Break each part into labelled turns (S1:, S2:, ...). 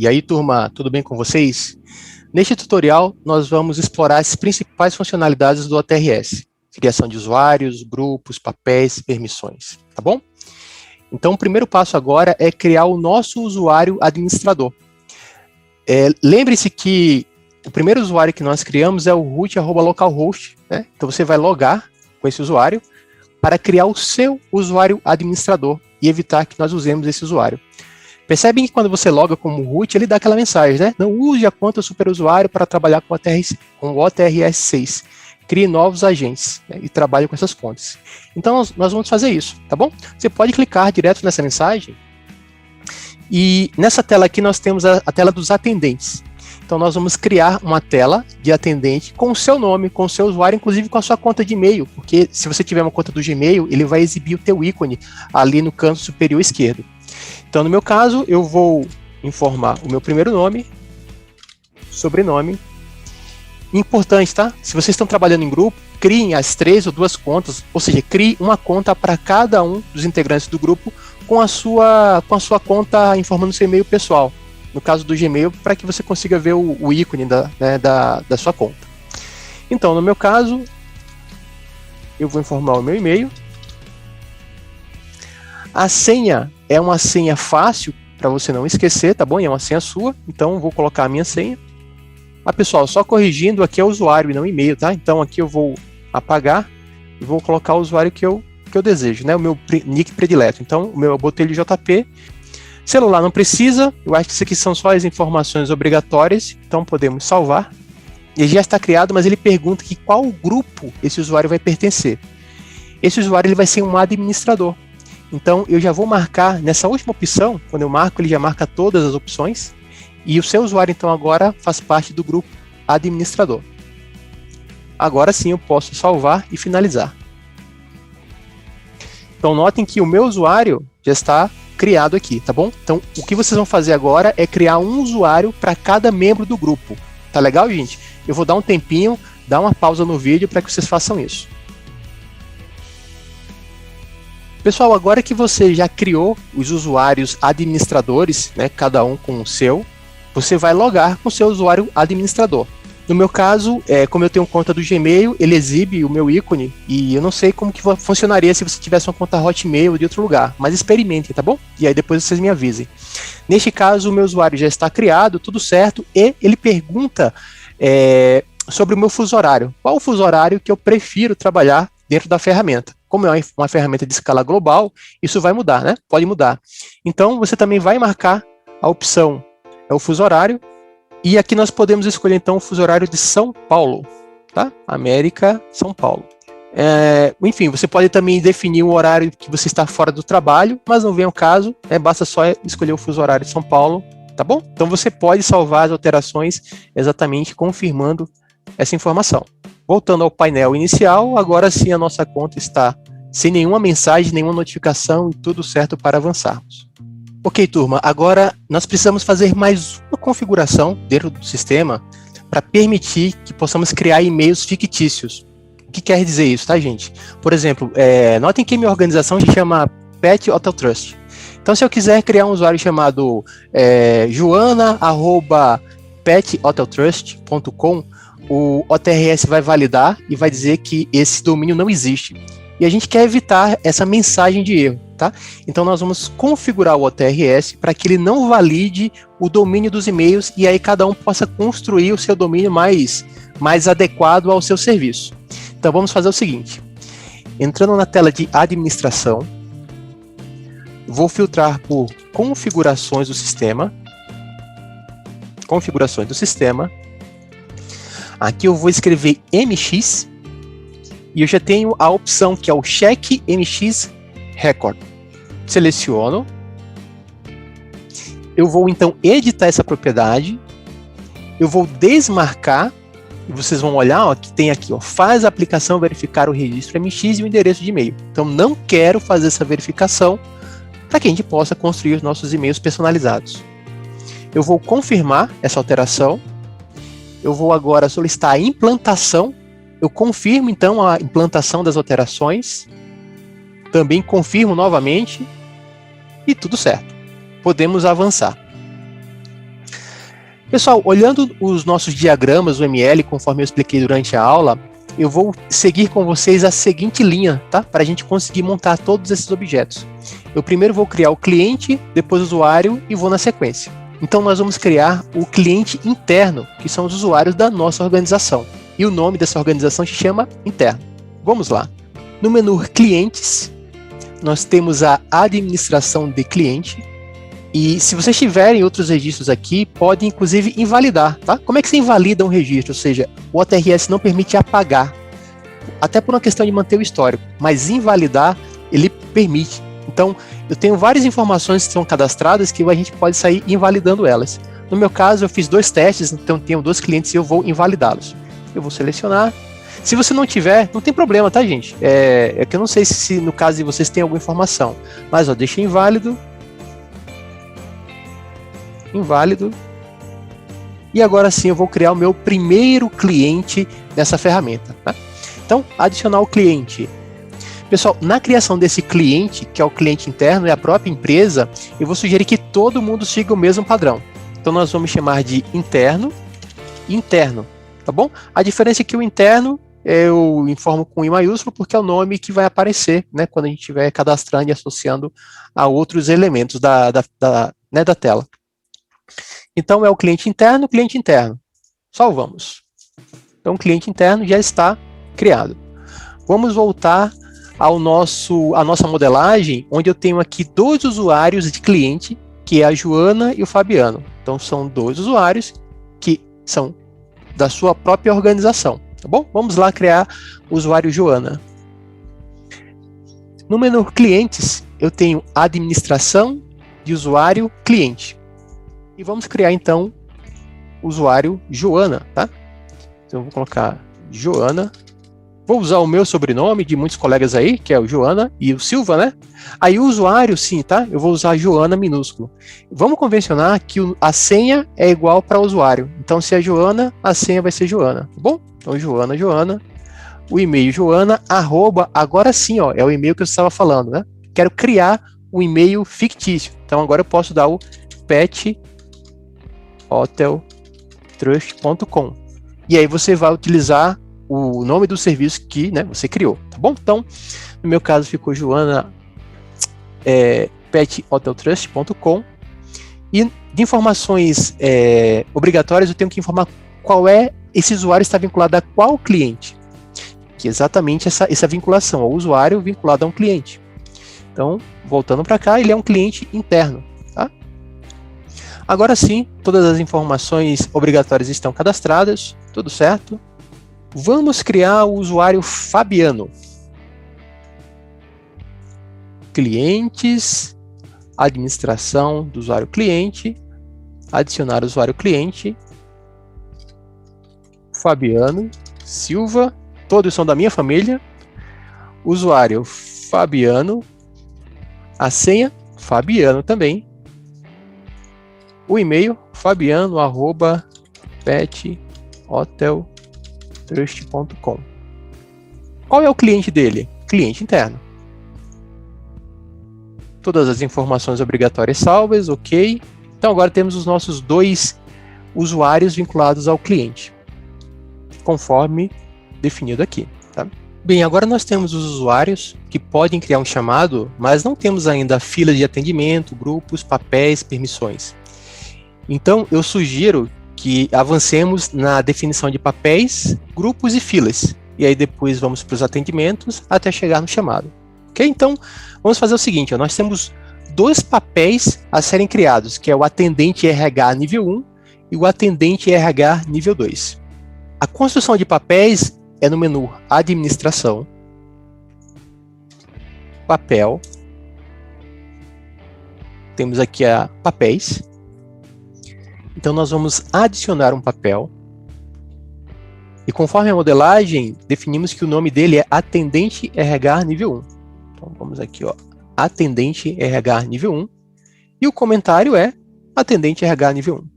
S1: E aí, turma, tudo bem com vocês? Neste tutorial, nós vamos explorar as principais funcionalidades do OTRS. Criação de usuários, grupos, papéis, permissões, tá bom? Então, o primeiro passo agora é criar o nosso usuário administrador. Lembre-se que o primeiro usuário que nós criamos é o root@localhost, né? Então, você vai logar com esse usuário para criar o seu usuário administrador e evitar que nós usemos esse usuário. Percebem que quando você loga como root, ele dá aquela mensagem, né? Não use a conta superusuário para trabalhar com o OTRS 6. Crie novos agentes, né, e trabalhe com essas contas. Então, nós vamos fazer isso, tá bom? Você pode clicar direto nessa mensagem. E nessa tela aqui nós temos a tela dos atendentes. Então, nós vamos criar uma tela de atendente com o seu nome, com o seu usuário, inclusive com a sua conta de e-mail, porque se você tiver uma conta do Gmail, ele vai exibir o teu ícone ali no canto superior esquerdo. Então, no meu caso, eu vou informar o meu primeiro nome, sobrenome. Importante, tá? Se vocês estão trabalhando em grupo, criem as 3 ou 2 contas, ou seja, crie uma conta para cada um dos integrantes do grupo com a sua conta informando seu e-mail pessoal. No caso do Gmail, para que você consiga ver o ícone da sua conta. Então, no meu caso, eu vou informar o meu e-mail. A senha é uma senha fácil para você não esquecer, tá bom? E é uma senha sua, então vou colocar a minha senha. Pessoal, só corrigindo, aqui é o usuário e não e-mail, tá? Então aqui eu vou apagar e vou colocar o usuário que eu desejo, né? O meu nick predileto. Então, eu botei ele JP. Celular não precisa, eu acho que isso aqui são só as informações obrigatórias, então podemos salvar. Ele já está criado, mas ele pergunta que qual grupo esse usuário vai pertencer. Esse usuário ele vai ser um administrador. Então, eu já vou marcar nessa última opção, quando eu marco, ele já marca todas as opções, e o seu usuário, então, agora faz parte do grupo administrador. Agora sim, eu posso salvar e finalizar. Então, notem que o meu usuário já está criado aqui, tá bom? Então, o que vocês vão fazer agora é criar um usuário para cada membro do grupo. Tá legal, gente? Eu vou dar um tempinho, dar uma pausa no vídeo para que vocês façam isso. Pessoal, agora que você já criou os usuários administradores, né, cada um com o seu, você vai logar com o seu usuário administrador. No meu caso, como eu tenho conta do Gmail, ele exibe o meu ícone e eu não sei como que funcionaria se você tivesse uma conta Hotmail de outro lugar, mas experimentem, tá bom? E aí depois vocês me avisem. Neste caso, o meu usuário já está criado, tudo certo, e ele pergunta sobre o meu fuso horário. Qual o fuso horário que eu prefiro trabalhar dentro da ferramenta? Como é uma ferramenta de escala global, isso vai mudar, né? Pode mudar. Então, você também vai marcar a opção, o fuso horário, e aqui nós podemos escolher, então, o fuso horário de São Paulo, tá? América, São Paulo. Enfim, você pode também definir o horário que você está fora do trabalho, mas não vem ao caso, basta só escolher o fuso horário de São Paulo, tá bom? Então, você pode salvar as alterações exatamente confirmando essa informação. Voltando ao painel inicial, agora sim a nossa conta está sem nenhuma mensagem, nenhuma notificação e tudo certo para avançarmos. Ok, turma, agora nós precisamos fazer mais uma configuração dentro do sistema para permitir que possamos criar e-mails fictícios. O que quer dizer isso, tá, gente? Por exemplo, notem que minha organização se chama Pet Hotel Trust. Então, se eu quiser criar um usuário chamado joana@pethoteltrust.com, o OTRS vai validar e vai dizer que esse domínio não existe. E a gente quer evitar essa mensagem de erro, tá? Então nós vamos configurar o OTRS para que ele não valide o domínio dos e-mails e aí cada um possa construir o seu domínio mais adequado ao seu serviço. Então vamos fazer o seguinte. Entrando na tela de administração, vou filtrar por configurações do sistema. Configurações do sistema. Aqui eu vou escrever MX e eu já tenho a opção que é o Check MX Record. Seleciono. Eu vou então editar essa propriedade. Eu vou desmarcar e vocês vão olhar, ó, que tem aqui, ó, faz a aplicação verificar o registro MX e o endereço de e-mail. Então não quero fazer essa verificação para que a gente possa construir os nossos e-mails personalizados. Eu vou confirmar essa alteração. Eu vou agora solicitar a implantação. Eu confirmo, então, a implantação das alterações. Também confirmo novamente. E tudo certo. Podemos avançar. Pessoal, olhando os nossos diagramas do ML, conforme eu expliquei durante a aula, eu vou seguir com vocês a seguinte linha, tá? Para a gente conseguir montar todos esses objetos. Eu primeiro vou criar o cliente, depois o usuário e vou na sequência. Então nós vamos criar o cliente interno, que são os usuários da nossa organização. E o nome dessa organização se chama interno. Vamos lá. No menu clientes, nós temos a administração de cliente. E se vocês tiverem outros registros aqui, pode inclusive invalidar, tá? Como é que se invalida um registro? Ou seja, o OTRS não permite apagar, até por uma questão de manter o histórico, mas invalidar, ele permite. Então, eu tenho várias informações que são cadastradas que a gente pode sair invalidando elas. No meu caso, eu fiz 2 testes, então tenho 2 clientes e eu vou invalidá-los. Eu vou selecionar. Se você não tiver, não tem problema, tá, gente? É que eu não sei se no caso de vocês tem alguma informação, mas ó, deixa inválido. Inválido. E agora sim eu vou criar o meu primeiro cliente nessa ferramenta. Tá? Então, adicionar o cliente. Pessoal, na criação desse cliente, que é o cliente interno e a própria empresa, eu vou sugerir que todo mundo siga o mesmo padrão. Então, nós vamos chamar de interno e interno, tá bom? A diferença é que o interno eu informo com I maiúsculo porque é o nome que vai aparecer, né, quando a gente estiver cadastrando e associando a outros elementos da tela. Então, é o cliente interno. Salvamos. Então, o cliente interno já está criado. Vamos voltar à nossa modelagem, onde eu tenho aqui 2 usuários de cliente, que é a Joana e o Fabiano. Então, são 2 usuários que são da sua própria organização. Tá bom? Vamos lá criar o usuário Joana. No menu clientes, eu tenho administração de usuário cliente. E vamos criar, então, o usuário Joana, tá? Então, eu vou colocar Joana. Vou usar o meu sobrenome de muitos colegas aí, que é o Joana e o Silva, né? Aí o usuário, sim, tá? Eu vou usar Joana minúsculo. Vamos convencionar que a senha é igual para o usuário. Então, se é Joana, a senha vai ser Joana, tá bom? Então, Joana. O e-mail Joana, @ agora sim, ó, é o e-mail que eu estava falando, né? Quero criar um e-mail fictício. Então, agora eu posso dar o pethoteltrust.com. E aí você vai utilizar o nome do serviço que, né, você criou, tá bom? Então, no meu caso ficou Joana pethoteltrust.com. E de informações obrigatórias, eu tenho que informar qual esse usuário está vinculado a qual cliente. Que é exatamente essa vinculação, ao usuário vinculado a um cliente. Então, voltando para cá, ele é um cliente interno. Tá? Agora sim, todas as informações obrigatórias estão cadastradas, tudo certo. Vamos criar o usuário Fabiano. Clientes, administração do usuário cliente, adicionar o usuário cliente, Fabiano Silva, todos são da minha família, usuário Fabiano, a senha Fabiano também, o e-mail fabiano@pethoteltrust.com. Qual é o cliente dele? Cliente interno. Todas as informações obrigatórias salvas, ok. Então agora temos os nossos 2 usuários vinculados ao cliente, conforme definido aqui. Tá? Bem, agora nós temos os usuários que podem criar um chamado, mas não temos ainda a fila de atendimento, grupos, papéis, permissões. Então eu sugiro que avancemos na definição de papéis, grupos e filas. E aí depois vamos para os atendimentos até chegar no chamado. Ok? Então, vamos fazer o seguinte. Ó, nós temos 2 papéis a serem criados, que é o atendente RH nível 1 e o atendente RH nível 2. A construção de papéis é no menu Administração, Papel. Temos aqui a Papéis. Então, nós vamos adicionar um papel. E conforme a modelagem, definimos que o nome dele é Atendente RH nível 1. Então, vamos aqui, ó, Atendente RH nível 1. E o comentário é Atendente RH nível 1.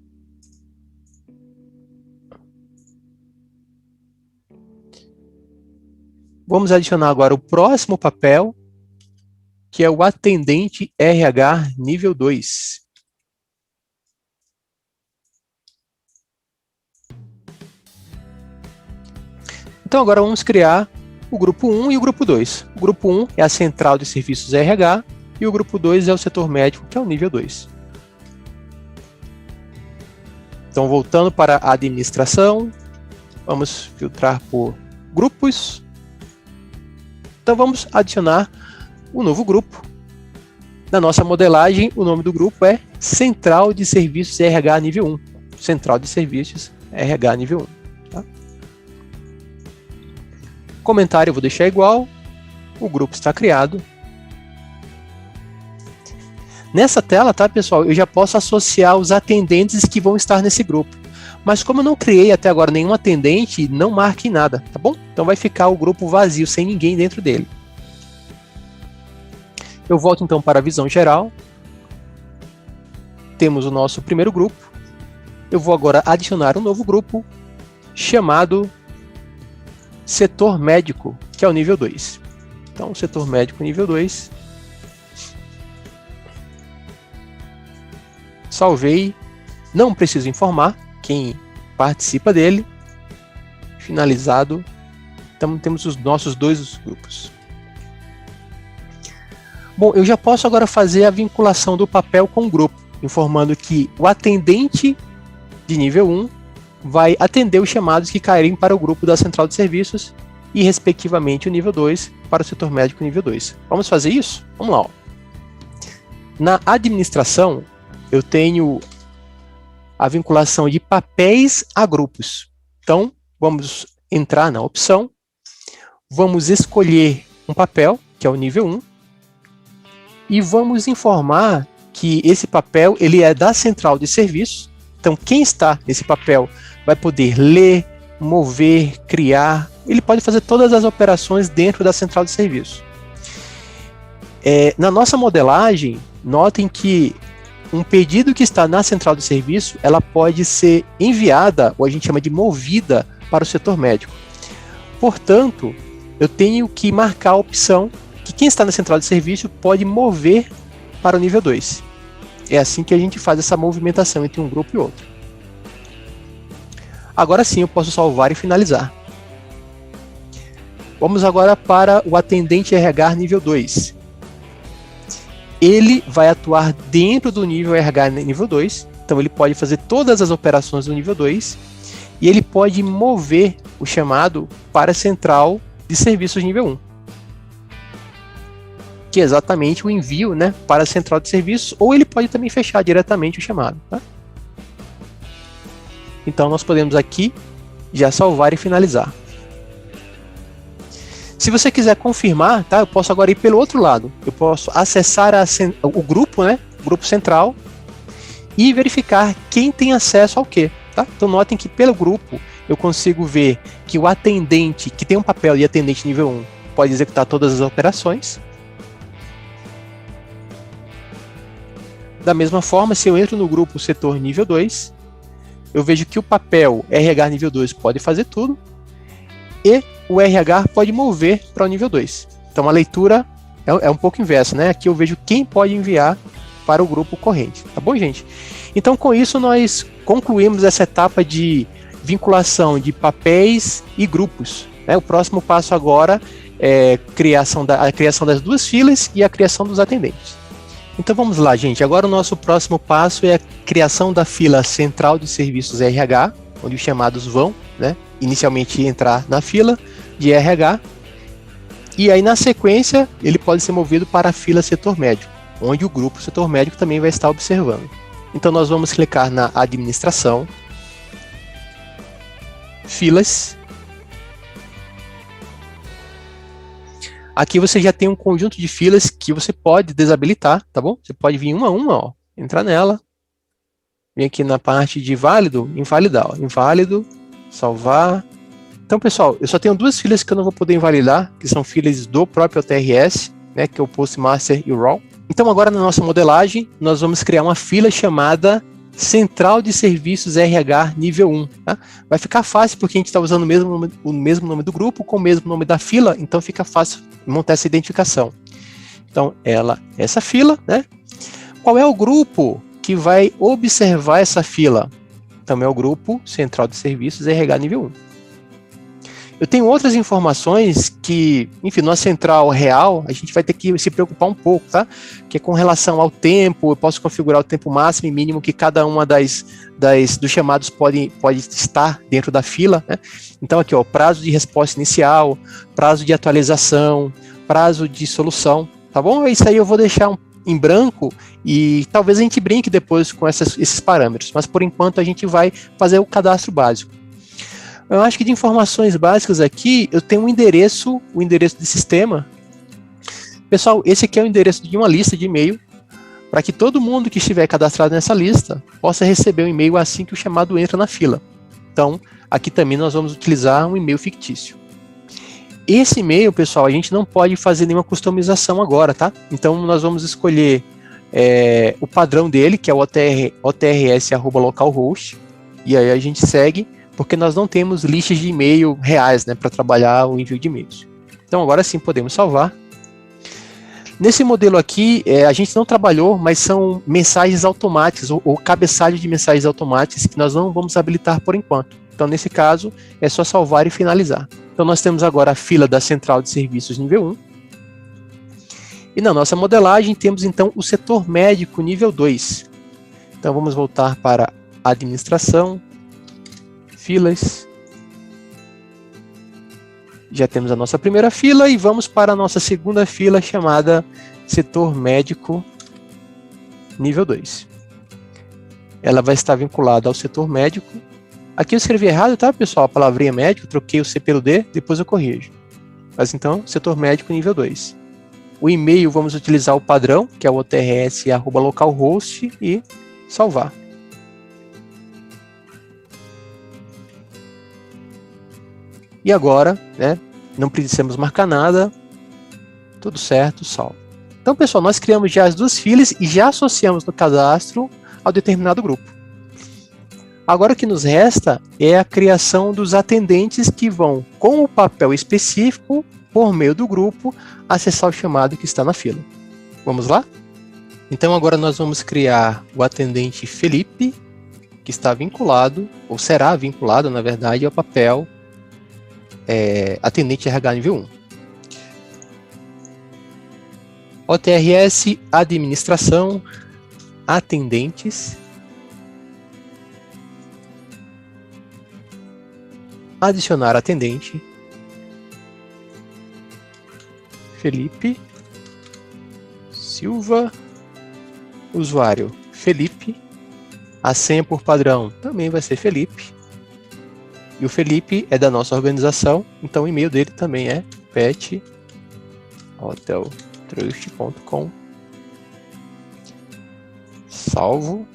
S1: Vamos adicionar agora o próximo papel, que é o Atendente RH nível 2. Então agora vamos criar o grupo 1 e o grupo 2. O grupo 1 é a central de serviços RH e o grupo 2 é o setor médico, que é o nível 2. Então, voltando para a administração, vamos filtrar por grupos. Então, vamos adicionar um novo grupo. Na nossa modelagem, o nome do grupo é Central de Serviços RH nível 1. Central de Serviços RH nível 1. Tá? Comentário eu vou deixar igual. O grupo está criado. Nessa tela, tá, pessoal, eu já posso associar os atendentes que vão estar nesse grupo. Mas como eu não criei até agora nenhum atendente, não marque nada, tá bom? Então vai ficar o grupo vazio, sem ninguém dentro dele. Eu volto então para a visão geral. Temos o nosso primeiro grupo. Eu vou agora adicionar um novo grupo chamado Setor Médico, que é o nível 2. Então, Setor Médico nível 2. Salvei, não preciso informar quem participa dele. Finalizado. Então temos os nossos dois grupos. Bom, eu já posso agora fazer a vinculação do papel com o grupo, informando que o atendente de nível 1 vai atender os chamados que caírem para o grupo da central de serviços e, respectivamente, o nível 2 para o setor médico nível 2. Vamos fazer isso? Vamos lá. Ó. Na administração, eu tenho a vinculação de papéis a grupos. Então, vamos entrar na opção, vamos escolher um papel, que é o nível 1, e vamos informar que esse papel ele é da central de serviços. Então, quem está nesse papel vai poder ler, mover, criar, ele pode fazer todas as operações dentro da central de serviços. Na nossa modelagem, notem que um pedido que está na central de serviço, ela pode ser enviada, ou a gente chama de movida, para o setor médico. Portanto, eu tenho que marcar a opção que quem está na central de serviço pode mover para o nível 2. É assim que a gente faz essa movimentação entre um grupo e outro. Agora sim eu posso salvar e finalizar. Vamos agora para o atendente RH nível 2. Ele vai atuar dentro do nível RH nível 2, então ele pode fazer todas as operações do nível 2 e ele pode mover o chamado para a central de serviços nível 1, que é exatamente o envio, né, para a central de serviços, ou ele pode também fechar diretamente o chamado. Tá? Então nós podemos aqui já salvar e finalizar. Se você quiser confirmar, tá, eu posso agora ir pelo outro lado. Eu posso acessar o grupo, né, o grupo central, e verificar quem tem acesso ao quê. Tá? Então notem que pelo grupo eu consigo ver que o atendente, que tem um papel de atendente nível 1, pode executar todas as operações. Da mesma forma, se eu entro no grupo setor nível 2, eu vejo que o papel RH nível 2 pode fazer tudo, e o RH pode mover para o nível 2. Então a leitura é um pouco inversa, né? Aqui eu vejo quem pode enviar para o grupo corrente. Tá bom, gente? Então com isso nós concluímos essa etapa de vinculação de papéis e grupos. Né? O próximo passo agora é a criação das duas filas e a criação dos atendentes. Então vamos lá, gente. Agora o nosso próximo passo é a criação da fila central de serviços RH, onde os chamados vão, né, inicialmente entrar na fila de RH, e aí na sequência ele pode ser movido para a fila setor médico, onde o grupo setor médico também vai estar observando. Então nós vamos clicar na administração, filas. Aqui você já tem um conjunto de filas que você pode desabilitar, tá bom? Você pode vir uma a uma, ó, entrar nela, vir aqui na parte de válido, invalidar, ó, inválido, salvar. Então, pessoal, eu só tenho duas filas que eu não vou poder invalidar, que são filas do próprio TRS, né, que é o Postmaster e o Raw. Então, agora na nossa modelagem, nós vamos criar uma fila chamada Central de Serviços RH nível 1. Tá? Vai ficar fácil porque a gente está usando o mesmo nome do grupo com o mesmo nome da fila, então fica fácil montar essa identificação. Então, essa fila, né? Qual é o grupo que vai observar essa fila? Então, é o grupo Central de Serviços RH nível 1. Eu tenho outras informações que, enfim, na central real, a gente vai ter que se preocupar um pouco, tá? Que é com relação ao tempo, eu posso configurar o tempo máximo e mínimo que cada uma dos chamados pode estar dentro da fila, né? Então aqui, ó, prazo de resposta inicial, prazo de atualização, prazo de solução, tá bom? Isso aí eu vou deixar em branco e talvez a gente brinque depois com esses parâmetros, mas por enquanto a gente vai fazer o cadastro básico. Eu acho que de informações básicas aqui, eu tenho o endereço de sistema. Pessoal, esse aqui é o endereço de uma lista de e-mail, para que todo mundo que estiver cadastrado nessa lista possa receber um e-mail assim que o chamado entra na fila. Então, aqui também nós vamos utilizar um e-mail fictício. Esse e-mail, pessoal, a gente não pode fazer nenhuma customização agora, tá? Então, nós vamos escolher o padrão dele, que é o otrs@localhost, e aí a gente segue, porque nós não temos listas de e-mail reais, né, para trabalhar o envio de e-mails. Então agora sim podemos salvar. Nesse modelo aqui, a gente não trabalhou, mas são mensagens automáticas, ou cabeçalho de mensagens automáticas, que nós não vamos habilitar por enquanto. Então nesse caso, é só salvar e finalizar. Então nós temos agora a fila da central de serviços nível 1. E na nossa modelagem temos então o setor médico nível 2. Então vamos voltar para administração, filas. Já temos a nossa primeira fila e vamos para a nossa segunda fila chamada setor médico nível 2. Ela vai estar vinculada ao setor médico. Aqui eu escrevi errado, tá, pessoal? A palavrinha médico, troquei o C pelo D, depois eu corrijo. Mas então, setor médico nível 2. O e-mail vamos utilizar o padrão, que é o otrs@localhost e salvar. E agora, né, não precisamos marcar nada, tudo certo, salvo. Então, pessoal, nós criamos já as duas filas e já associamos no cadastro ao determinado grupo. Agora o que nos resta é a criação dos atendentes que vão, com o papel específico, por meio do grupo, acessar o chamado que está na fila. Vamos lá? Então agora nós vamos criar o atendente Felipe, que está vinculado, ou será vinculado, na verdade, ao papel atendente RH nível 1. OTRS, administração, atendentes, adicionar atendente, Felipe, Silva, usuário Felipe, a senha por padrão também vai ser Felipe, e o Felipe é da nossa organização, então o e-mail dele também é pethoteltrust.com. Salvo.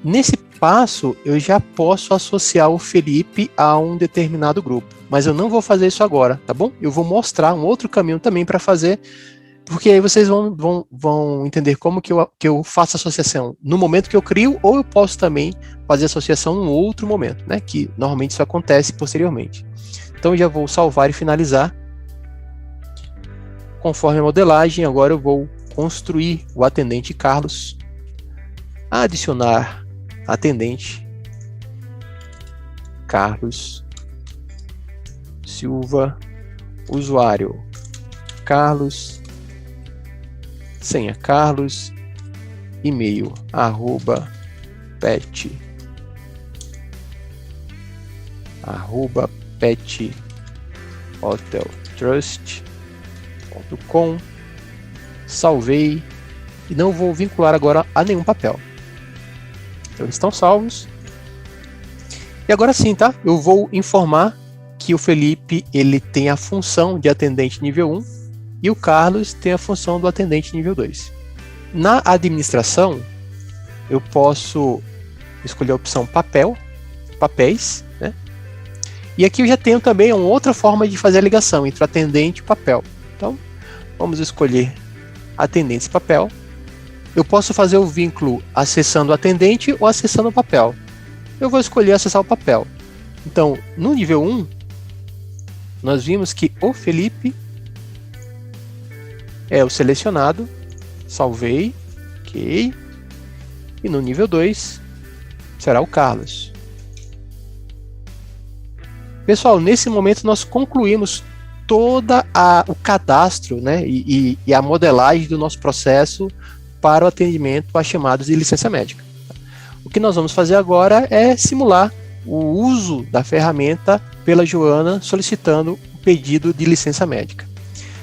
S1: Nesse passo, eu já posso associar o Felipe a um determinado grupo, mas eu não vou fazer isso agora, tá bom? Eu vou mostrar um outro caminho também para fazer, porque aí vocês vão entender como que eu faço associação no momento que eu crio, ou eu posso também fazer associação num outro momento, né? Que normalmente isso acontece posteriormente. Então eu já vou salvar e finalizar. Conforme a modelagem, agora eu vou construir o atendente Carlos, adicionar atendente Carlos Silva, usuário Carlos, senha Carlos, e-mail pethoteltrust.com. Salvei e não vou vincular agora a nenhum papel. Então eles estão salvos. E agora sim, tá? Eu vou informar que o Felipe ele tem a função de atendente nível 1 e o Carlos tem a função do atendente nível 2. Na administração, eu posso escolher a opção papéis, né? E aqui eu já tenho também uma outra forma de fazer a ligação entre atendente e papel. Então, vamos escolher atendentes papel. Eu posso fazer o vínculo acessando o atendente ou acessando o papel. Eu vou escolher acessar o papel. Então, no nível 1, nós vimos que o Felipe é o selecionado, salvei, ok. E no nível 2 será o Carlos. Pessoal, nesse momento nós concluímos toda o cadastro, né, e a modelagem do nosso processo para o atendimento a chamados de licença médica. O que nós vamos fazer agora é simular o uso da ferramenta pela Joana solicitando o pedido de licença médica.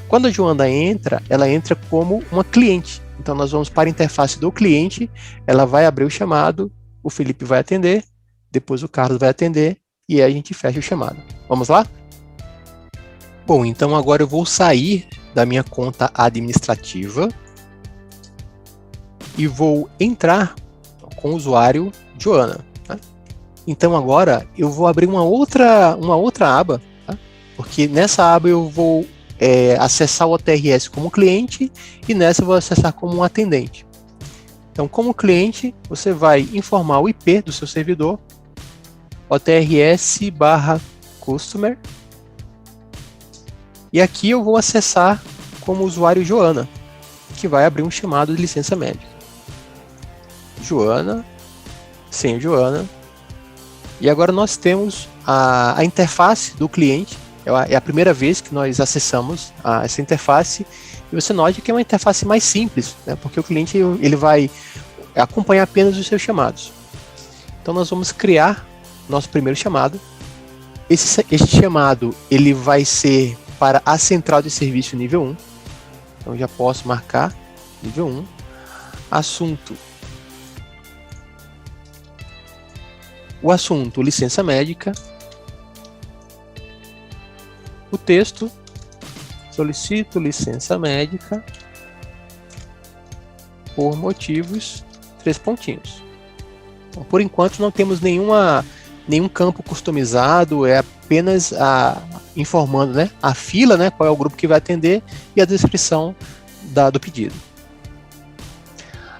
S1: Quando a Joana entra, ela entra como uma cliente. Então nós vamos para a interface do cliente, ela vai abrir o chamado, o Felipe vai atender, depois o Carlos vai atender e aí a gente fecha o chamado. Vamos lá? Bom, então agora eu vou sair da minha conta administrativa e vou entrar com o usuário Joana. Tá? Então agora eu vou abrir uma outra aba, tá? Porque nessa aba eu vou acessar o OTRS como cliente e nessa eu vou acessar como um atendente. Então, como cliente, você vai informar o IP do seu servidor, OTRS/customer, e aqui eu vou acessar como usuário Joana, que vai abrir um chamado de licença médica. Joana, senha Joana, e agora nós temos a interface do cliente. É a primeira vez que nós acessamos essa interface, e você note que é uma interface mais simples, né, porque o cliente ele vai acompanhar apenas os seus chamados. Então nós vamos criar nosso primeiro chamado. Este chamado ele vai ser para a central de serviço nível 1, então já posso marcar nível 1, assunto. O assunto, licença médica. O texto, solicito licença médica por motivos, 3 pontinhos. Então, por enquanto não temos nenhum campo customizado, é apenas informando, né, a fila, né, qual é o grupo que vai atender e a descrição do pedido.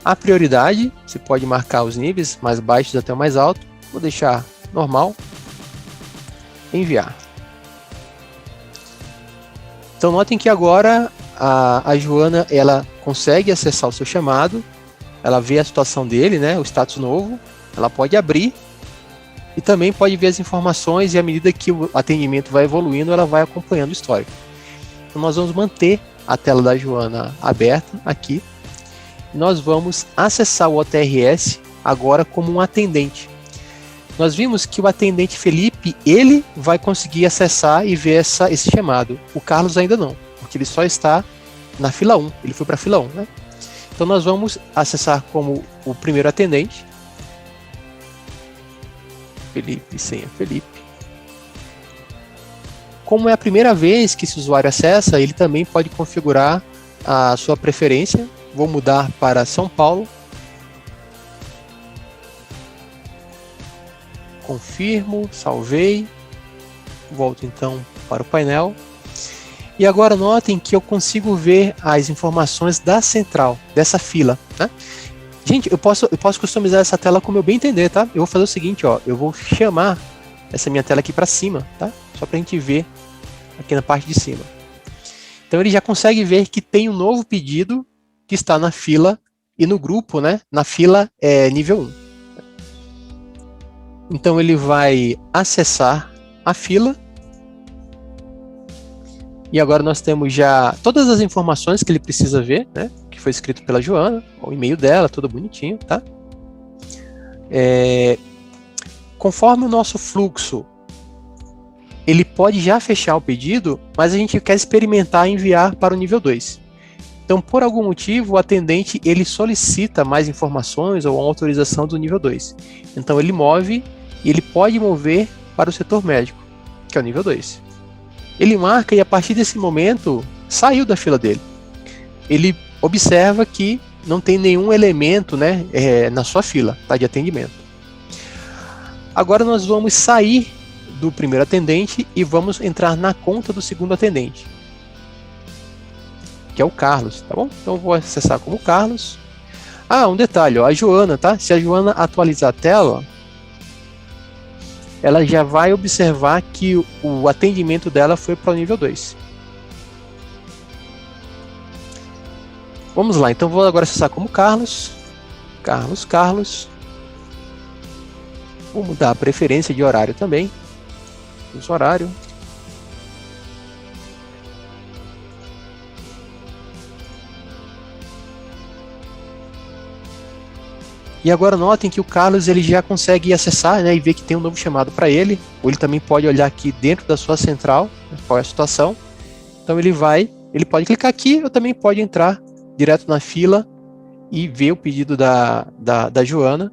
S1: A prioridade, você pode marcar os níveis mais baixos até o mais alto, vou deixar normal, enviar. Então notem que agora a Joana ela consegue acessar o seu chamado, ela vê a situação dele, né, o status novo, ela pode abrir e também pode ver as informações e à medida que o atendimento vai evoluindo, ela vai acompanhando o histórico. Então nós vamos manter a tela da Joana aberta aqui. Nós vamos acessar o OTRS agora como um atendente. Nós vimos que o atendente Felipe, ele vai conseguir acessar e ver esse chamado. O Carlos ainda não, porque ele só está na fila 1, ele foi para a fila 1, né? Então nós vamos acessar como o primeiro atendente. Felipe, senha Felipe. Como é a primeira vez que esse usuário acessa, ele também pode configurar a sua preferência. Vou mudar para São Paulo. Confirmo, salvei, volto então para o painel e agora notem que eu consigo ver as informações da central, dessa fila, né? Gente, eu posso customizar essa tela como eu bem entender, tá? Eu vou fazer o seguinte, ó, eu vou chamar essa minha tela aqui para cima, tá? Só para a gente ver aqui na parte de cima. Então ele já consegue ver que tem um novo pedido que está na fila e no grupo, né? Na fila nível 1. Então ele vai acessar a fila e agora nós temos já todas as informações que ele precisa ver, né? Que foi escrito pela Joana, o e-mail dela, tudo bonitinho, tá? Conforme o nosso fluxo, ele pode já fechar o pedido, mas a gente quer experimentar enviar para o nível 2. Então, por algum motivo, o atendente ele solicita mais informações ou uma autorização do nível 2. Então, ele move e ele pode mover para o setor médico, que é o nível 2. Ele marca e, a partir desse momento, saiu da fila dele. Ele observa que não tem nenhum elemento, né, na sua fila, tá, de atendimento. Agora nós vamos sair do primeiro atendente e vamos entrar na conta do segundo atendente, que é o Carlos, tá bom? Então eu vou acessar como Carlos. Um detalhe, ó, a Joana, tá? Se a Joana atualizar a tela, ela já vai observar que o atendimento dela foi para o nível 2. Vamos lá, então vou agora acessar como Carlos. Carlos. Vou mudar a preferência de horário também. fuso horário. E agora notem que o Carlos ele já consegue acessar, né, e ver que tem um novo chamado para ele, ou ele também pode olhar aqui dentro da sua central, né, qual é a situação. Então ele pode clicar aqui, ou também pode entrar direto na fila e ver o pedido da Joana.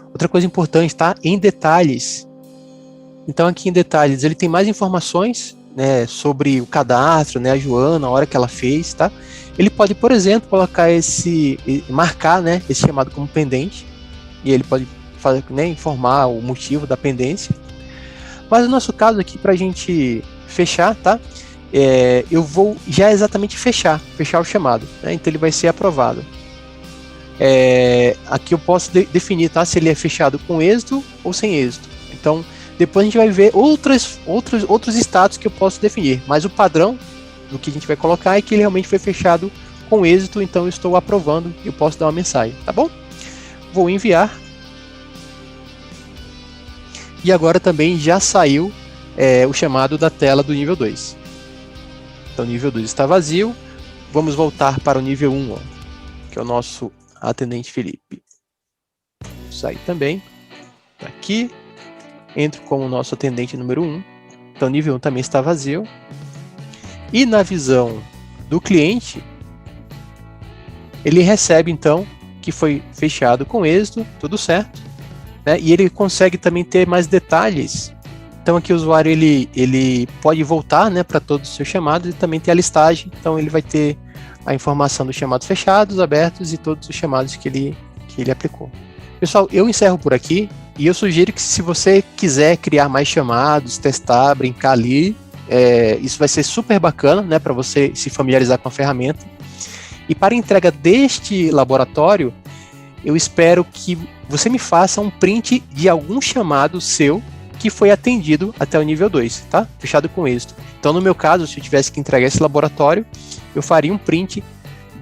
S1: Outra coisa importante, tá? Em detalhes. Então aqui em detalhes ele tem mais informações, né, sobre o cadastro, né, a Joana, a hora que ela fez, tá? Ele pode, por exemplo, colocar marcar, né, esse chamado como pendente, e ele pode fazer, né, informar o motivo da pendência. Mas no nosso caso aqui, para a gente fechar, tá? Eu vou já exatamente fechar o chamado, né? Então ele vai ser aprovado. Aqui eu posso definir, tá? Se ele é fechado com êxito ou sem êxito. Então depois a gente vai ver outros status que eu posso definir, mas o padrão do que a gente vai colocar é que ele realmente foi fechado com êxito, então eu estou aprovando e eu posso dar uma mensagem, tá bom? Vou enviar. E agora também já saiu o chamado da tela do nível 2. Então o nível 2 está vazio. Vamos voltar para o nível 1, ó, que é o nosso atendente Felipe. Sai também. Aqui. Entro como nosso atendente número 1. Então o nível 1 também está vazio. E na visão do cliente, ele recebe então que foi fechado com êxito, tudo certo, né? E ele consegue também ter mais detalhes. Então aqui o usuário ele pode voltar, né, para todos os seus chamados e também ter a listagem. Então ele vai ter a informação dos chamados fechados, abertos e todos os chamados que ele aplicou. Pessoal, eu encerro por aqui e eu sugiro que se você quiser criar mais chamados, testar, brincar ali, isso vai ser super bacana, né, para você se familiarizar com a ferramenta. E para a entrega deste laboratório, eu espero que você me faça um print de algum chamado seu que foi atendido até o nível 2, tá? Fechado com êxito. Então, no meu caso, se eu tivesse que entregar esse laboratório, eu faria um print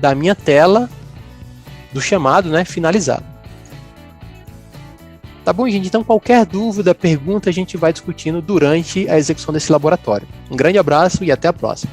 S1: da minha tela do chamado, né, finalizado. Tá bom, gente? Então, qualquer dúvida, pergunta, a gente vai discutindo durante a execução desse laboratório. Um grande abraço e até a próxima.